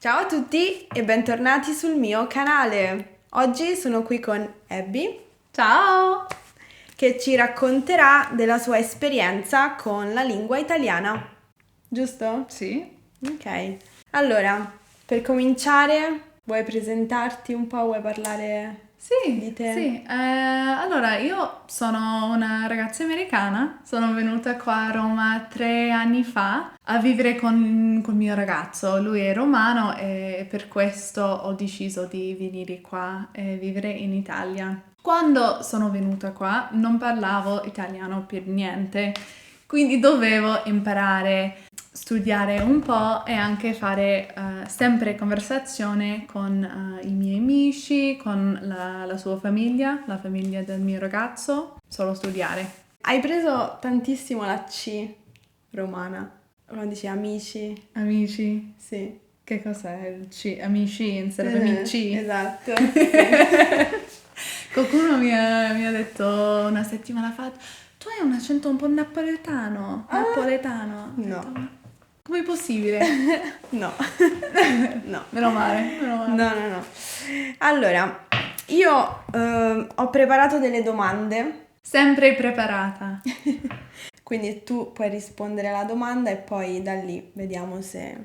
Ciao a tutti e bentornati sul mio canale. Oggi sono qui con Abby, Ciao! che ci racconterà della sua esperienza con la lingua italiana. Giusto? Sì? Ok. Allora, per cominciare, vuoi presentarti un po'? Vuoi parlare di te? Sì. Allora, io sono una ragazza americana, sono venuta qua a Roma 3 anni fa a vivere con il mio ragazzo. Lui è romano e per questo ho deciso di venire qua e vivere in Italia. Quando sono venuta qua non parlavo italiano per niente, quindi dovevo imparare, studiare un po' e anche fare sempre conversazione con i miei amici, con la sua famiglia, la famiglia del mio ragazzo, solo studiare. Hai preso tantissimo la C romana. Quando dici amici? Amici? Sì. Che cos'è il C? Amici instead of amici? Esatto. Qualcuno mi ha detto una settimana fa, tu hai un accento un po' napoletano. Napoletano. Ho No. detto, com'è possibile? No. No. Meno male. No. Allora, io ho preparato delle domande, Sempre preparata. quindi tu puoi rispondere alla domanda e poi da lì vediamo se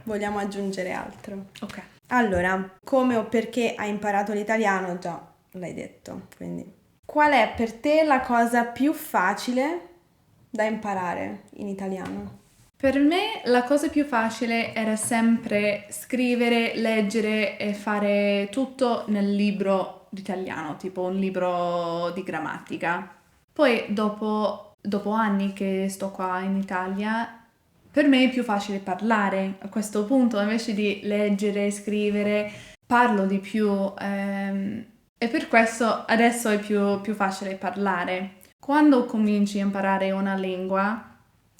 vogliamo aggiungere altro. Ok. Allora, come o perché hai imparato l'italiano? Già l'hai detto, quindi. Qual è per te la cosa più facile da imparare in italiano? Per me la cosa più facile era sempre scrivere, leggere e fare tutto nel libro d'italiano, tipo un libro di grammatica. Poi dopo anni che sto qua in Italia, per me è più facile parlare. A questo punto, invece di leggere, scrivere, parlo di più e per questo adesso è più facile parlare. Quando cominci a imparare una lingua,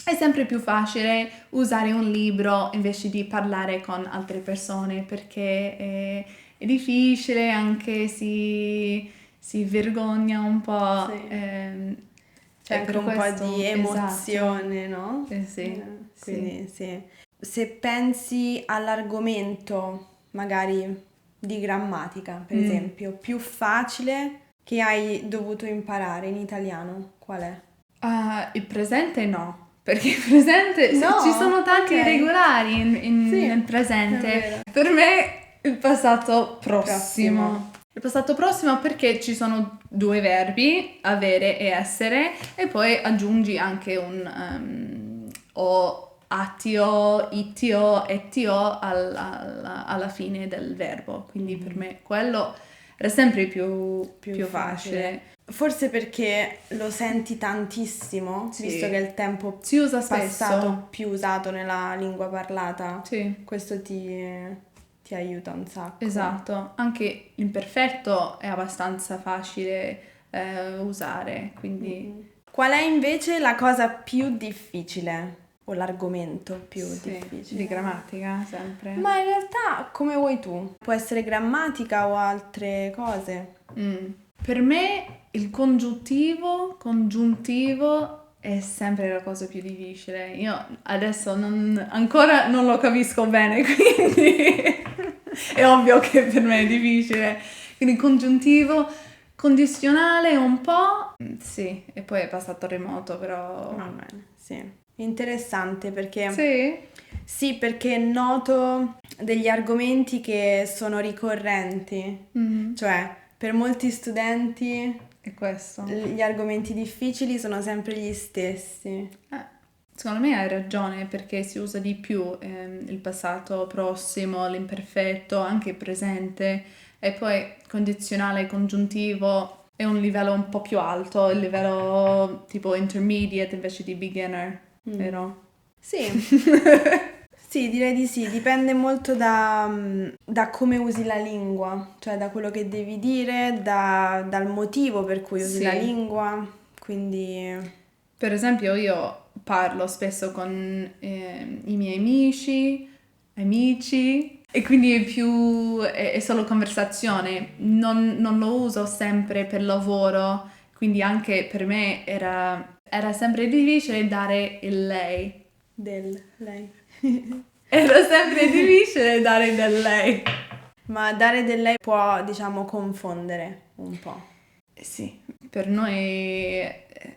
è sempre più facile usare un libro invece di parlare con altre persone perché è difficile, anche si vergogna un po'. Sì. C'è E anche per un po' questo, di emozione, esatto. no? Sì. Quindi sì. Se pensi all'argomento magari di grammatica, per esempio, più facile che hai dovuto imparare in italiano, qual è? Il presente no, perché il presente No? ci sono tanti Ok. irregolari Sì, nel è presente. vero. Per me il passato Prossimo. prossimo. Il passato prossimo perché ci sono due verbi, avere e essere, e poi aggiungi anche un o attio, ittio, ettio alla fine del verbo. Quindi per me quello era sempre più facile. Forse perché lo senti tantissimo, Sì. visto che è il tempo Si usa passato spesso. più usato nella lingua parlata. Sì, Questo ti aiuta un sacco. esatto. Anche l'imperfetto è abbastanza facile usare, quindi Qual è invece la cosa più difficile? O l'argomento più sì, difficile? di grammatica sempre. Ma in realtà, come vuoi tu? Può essere grammatica o altre cose. Per me il congiuntivo è sempre la cosa più difficile. Io adesso ancora non lo capisco bene, quindi è ovvio che per me è difficile. Quindi congiuntivo, condizionale un po', sì, e poi è passato remoto, però. Va bene, sì. Interessante perché Sì? sì, perché noto degli argomenti che sono ricorrenti. Cioè, per molti studenti È questo. gli argomenti difficili sono sempre gli stessi. Secondo me hai ragione perché si usa di più il passato prossimo, l'imperfetto, anche il presente e poi condizionale, congiuntivo è un livello un po' più alto, il livello tipo intermediate invece di beginner, vero? Sì, sì, direi di sì, dipende molto da come usi la lingua, cioè da quello che devi dire, dal motivo per cui usi la Sì. lingua, quindi Per esempio io parlo spesso con i miei amici e quindi è solo conversazione, non lo uso sempre per lavoro, quindi anche per me era sempre difficile dare il lei. del lei. Era sempre difficile dare del lei. Ma dare del lei può, diciamo, confondere un po'. Sì, per noi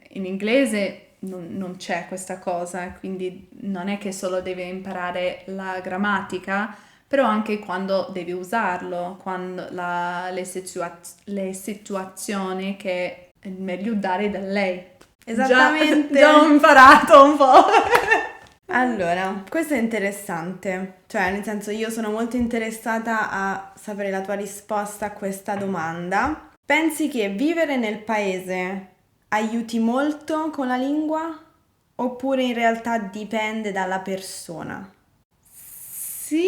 in inglese non c'è questa cosa, quindi non è che solo devi imparare la grammatica, però anche quando devi usarlo, quando le situazioni che è meglio dare da lei. Esattamente. Già ho imparato un po'. Allora, questo è interessante, cioè nel senso io sono molto interessata a sapere la tua risposta a questa domanda. Pensi che vivere nel paese aiuti molto con la lingua oppure in realtà dipende dalla persona? Sì,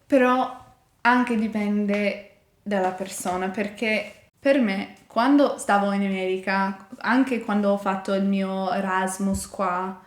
però anche dipende dalla persona, perché per me, quando stavo in America, anche quando ho fatto il mio Erasmus qua,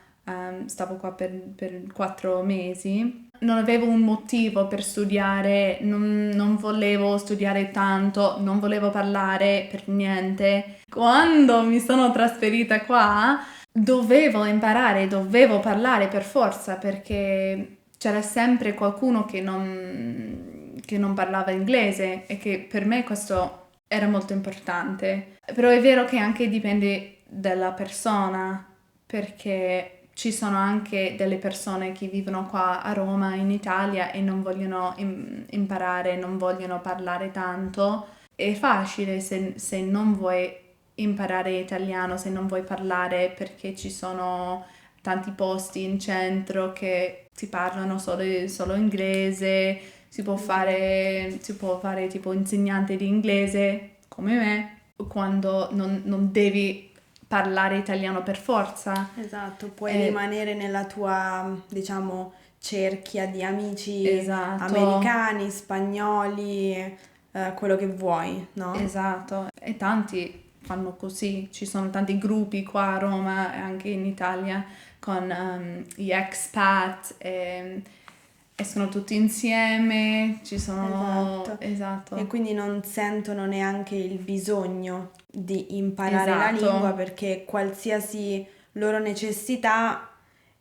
stavo qua per 4 mesi, non avevo un motivo per studiare, non volevo studiare tanto, non volevo parlare per niente. Quando mi sono trasferita qua, dovevo imparare, dovevo parlare per forza, perché c'era sempre qualcuno che non parlava inglese e che per me questo era molto importante. Però è vero che anche dipende dalla persona, perché ci sono anche delle persone che vivono qua a Roma, in Italia, e non vogliono imparare, non vogliono parlare tanto. È facile se non vuoi imparare italiano, se non vuoi parlare, perché ci sono tanti posti in centro che si parlano solo inglese, si può fare tipo insegnante di inglese come me, quando non devi parlare italiano per forza. Esatto, puoi Eh, rimanere nella tua, diciamo, cerchia di amici Esatto. americani, spagnoli, quello che vuoi, no? Esatto, e tanti fanno così, ci sono tanti gruppi qua a Roma e anche in Italia con gli expat, escono tutti insieme, ci sono... Esatto. Esatto. E quindi non sentono neanche il bisogno di imparare la Esatto. lingua perché qualsiasi loro necessità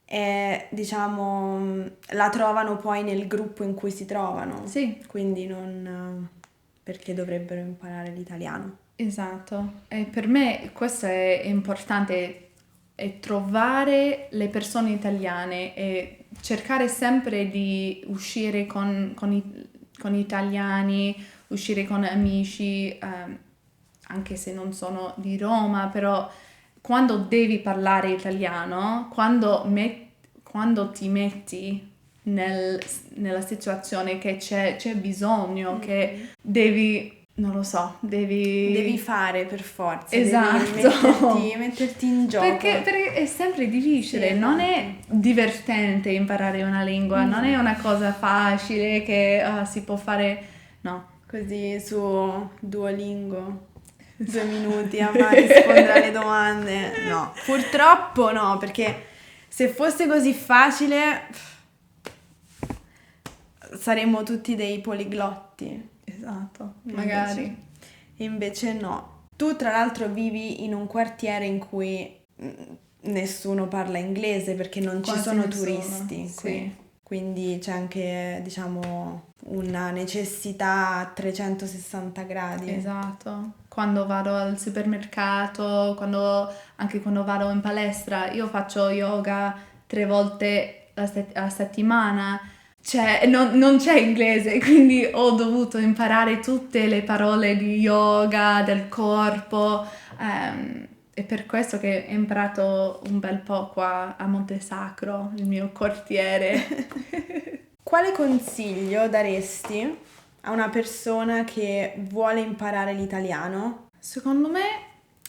è, diciamo, la trovano poi nel gruppo in cui si trovano. Sì. Quindi non perché dovrebbero imparare l'italiano. Esatto, e per me questo è importante, è trovare le persone italiane e cercare sempre di uscire con italiani, uscire con amici, anche se non sono di Roma, però quando devi parlare italiano, quando ti metti nella situazione che c'è bisogno, che devi... Non lo so, Devi fare per forza, Esatto. devi metterti in gioco. Perché è sempre difficile, Sì, non esatto. è divertente imparare una lingua, non è una cosa facile che si può fare, no. Così su Duolingo, 2 minuti a rispondere alle domande. No, purtroppo no, perché se fosse così facile saremmo tutti dei poliglotti. Esatto, Invece- magari. Invece no. Tu tra l'altro vivi in un quartiere in cui nessuno parla inglese perché non ci Quasi sono nessuno, turisti sì. qui. Quindi c'è anche, diciamo, una necessità a 360 gradi. Esatto, quando vado al supermercato, anche quando vado in palestra, io faccio yoga 3 volte a settimana, cioè non c'è inglese, quindi ho dovuto imparare tutte le parole di yoga, del corpo, è per questo che ho imparato un bel po' qua a Montesacro, il mio quartiere. Quale consiglio daresti a una persona che vuole imparare l'italiano? Secondo me,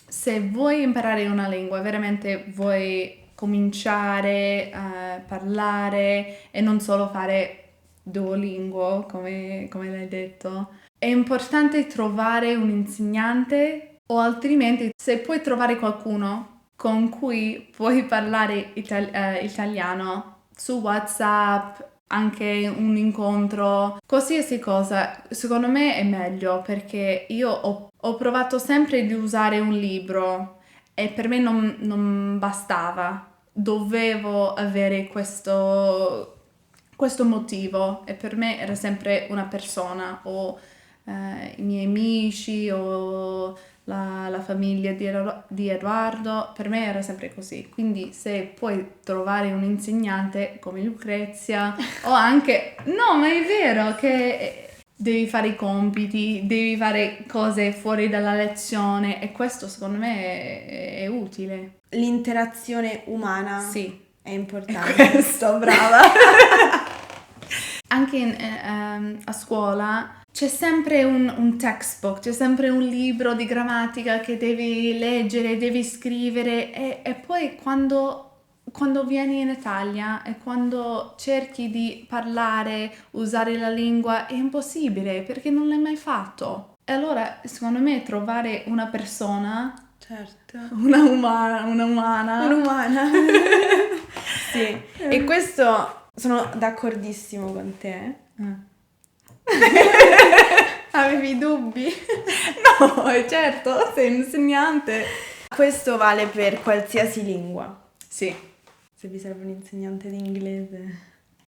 se vuoi imparare una lingua, veramente vuoi cominciare a parlare e non solo fare Duolingo, come l'hai detto, è importante trovare un insegnante o altrimenti se puoi trovare qualcuno con cui puoi parlare italiano su WhatsApp, anche un incontro, qualsiasi cosa, secondo me è meglio perché io ho provato sempre di usare un libro e per me non bastava, dovevo avere questo motivo e per me era sempre una persona o i miei amici o la famiglia di Edoardo, per me era sempre così. Quindi se puoi trovare un insegnante come Lucrezia o anche... No, ma è vero che devi fare i compiti, devi fare cose fuori dalla lezione e questo secondo me è utile. L'interazione umana Sì. è importante. Questo, brava. Anche a scuola c'è sempre un textbook, c'è sempre un libro di grammatica che devi leggere, devi scrivere e poi quando vieni in Italia e quando cerchi di parlare, usare la lingua è impossibile perché non l'hai mai fatto. E allora secondo me trovare una persona, Certo. una umana. Un'umana. Sì, e questo sono d'accordissimo con te. Avevi dubbi? No, certo, sei insegnante. Questo vale per qualsiasi lingua. Sì. Se vi serve un insegnante di inglese.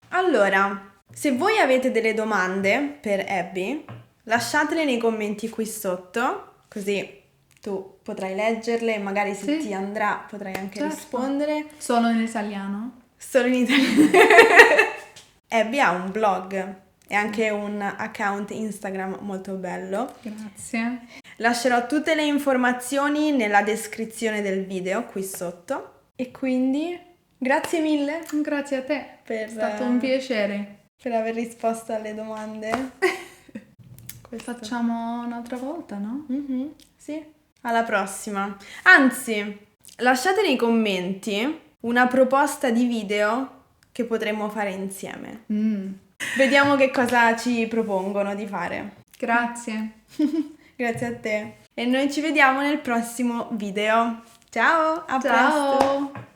Allora, se voi avete delle domande per Abby, lasciatele nei commenti qui sotto, così tu potrai leggerle e magari se Sì. ti andrà potrai anche Certo. rispondere. Solo in italiano? Solo in italiano. Abby ha un blog e anche un account Instagram molto bello. Grazie. Lascerò tutte le informazioni nella descrizione del video qui sotto. E quindi grazie mille Grazie a te. per, È stato un piacere. per aver risposto alle domande. Facciamo un'altra volta, no? Mhm, sì, alla prossima. Anzi, lasciate nei commenti una proposta di video che potremmo fare insieme. Vediamo che cosa ci propongono di fare. Grazie. Grazie a te. E noi ci vediamo nel prossimo video. Ciao, a presto! Ciao.